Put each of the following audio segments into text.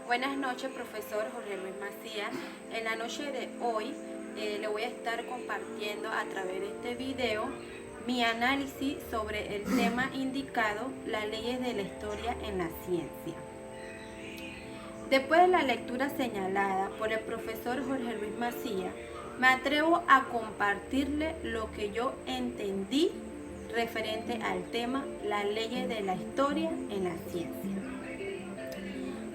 Buenas noches, profesor Jorge Luis Macías. En la noche de hoy le voy a estar compartiendo a través de este video mi análisis sobre el tema indicado, las leyes de la historia en la ciencia. Después de la lectura señalada por el profesor Jorge Luis Macías, me atrevo a compartirle lo que yo entendí referente al tema, las leyes de la historia en la ciencia.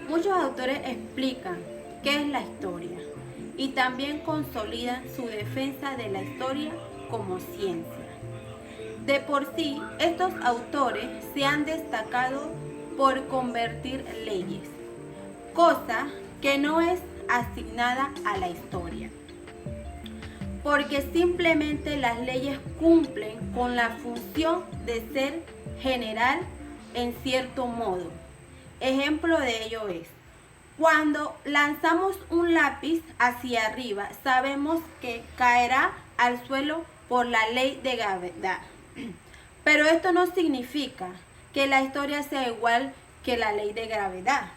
Muchos autores explican qué es la historia y también consolidan su defensa de la historia como ciencia. De por sí, estos autores se han destacado por convertir leyes, cosa que no es asignada a la historia, porque simplemente las leyes cumplen con la función de ser general en cierto modo. Ejemplo de ello es, cuando lanzamos un lápiz hacia arriba, sabemos que caerá al suelo por la ley de gravedad. Pero esto no significa que la historia sea igual que la ley de gravedad,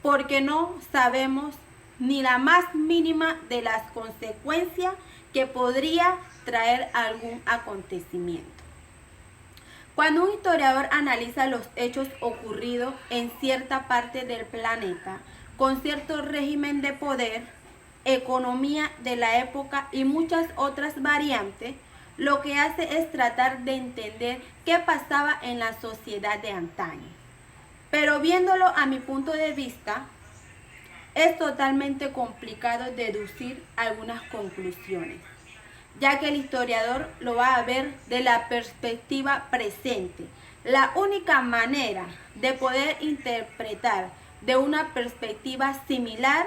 porque no sabemos ni la más mínima de las consecuencias que podría traer algún acontecimiento. Cuando un historiador analiza los hechos ocurridos en cierta parte del planeta, con cierto régimen de poder, economía de la época y muchas otras variantes, lo que hace es tratar de entender qué pasaba en la sociedad de antaño. Pero viéndolo a mi punto de vista, es totalmente complicado deducir algunas conclusiones, ya que el historiador lo va a ver de la perspectiva presente. La única manera de poder interpretar de una perspectiva similar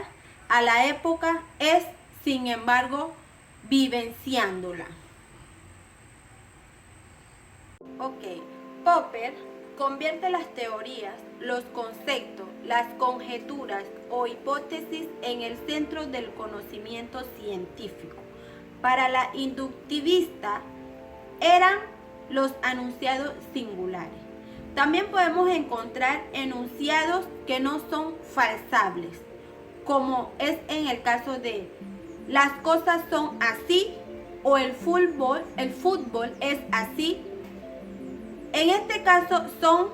a la época es, sin embargo, vivenciándola. Popper convierte las teorías, los conceptos, las conjeturas o hipótesis en el centro del conocimiento científico. Para la inductivista eran los enunciados singulares. También podemos encontrar enunciados que no son falsables, como es en el caso de las cosas son así o el fútbol es así. En este caso son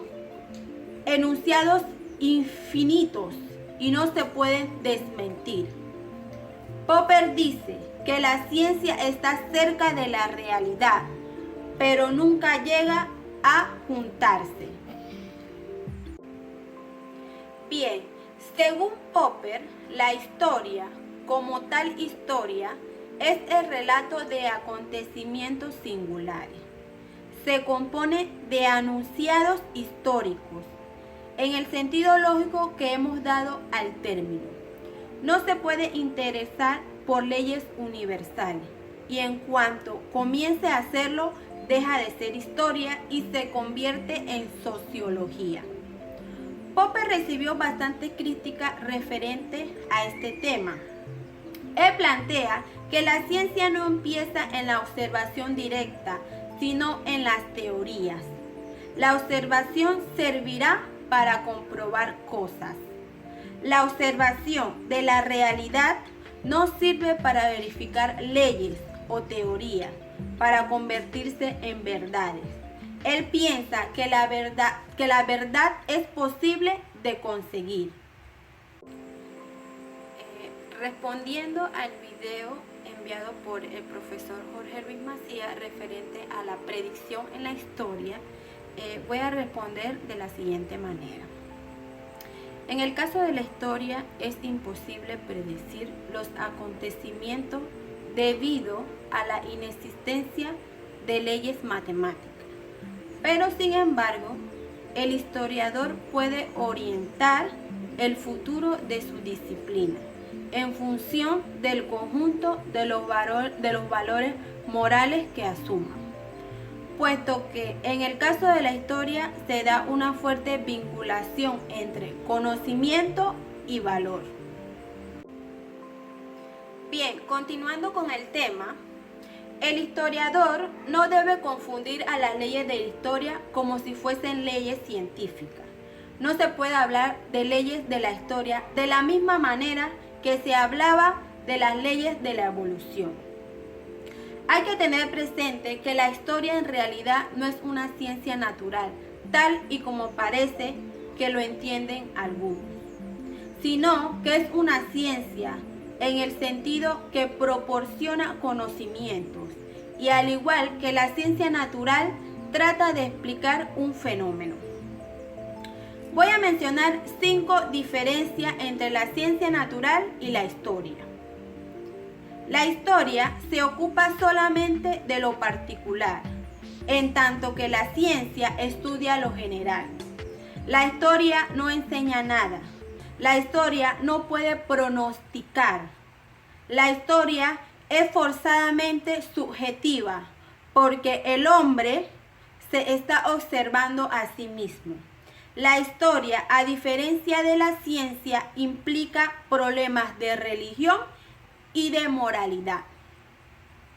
enunciados infinitos y no se pueden desmentir. Popper dice que la ciencia está cerca de la realidad, pero nunca llega a juntarse. Bien, según Popper, la historia, como tal historia, es el relato de acontecimientos singulares. Se compone de enunciados históricos, en el sentido lógico que hemos dado al término. No se puede interesar por leyes universales y en cuanto comience a hacerlo, deja de ser historia y se convierte en sociología. Popper recibió bastante crítica referente a este tema. Él plantea que la ciencia no empieza en la observación directa, sino en las teorías. La observación servirá para comprobar cosas. La observación de la realidad no sirve para verificar leyes o teorías, para convertirse en verdades. Él piensa que la verdad es posible de conseguir. Respondiendo al video enviado por el profesor Jorge Luis Macías referente a la predicción en la historia, voy a responder de la siguiente manera. En el caso de la historia es imposible predecir los acontecimientos debido a la inexistencia de leyes matemáticas. Pero sin embargo, el historiador puede orientar el futuro de su disciplina en función del conjunto de los valores morales que asuma, puesto que en el caso de la historia se da una fuerte vinculación entre conocimiento y valor. Bien, continuando con el tema, el historiador no debe confundir a las leyes de la historia como si fuesen leyes científicas. no se puede hablar de leyes de la historia de la misma manera que se hablaba de las leyes de la evolución. Hay que tener presente que la historia en realidad no es una ciencia natural, tal y como parece que lo entienden algunos, sino que es una ciencia en el sentido que proporciona conocimientos y al igual que la ciencia natural trata de explicar un fenómeno. Voy a mencionar 5 diferencias entre la ciencia natural y la historia. La historia se ocupa solamente de lo particular, en tanto que la ciencia estudia lo general. La historia no enseña nada. La historia no puede pronosticar. La historia es forzadamente subjetiva, porque el hombre se está observando a sí mismo. La historia, a diferencia de la ciencia, implica problemas de religión y de moralidad.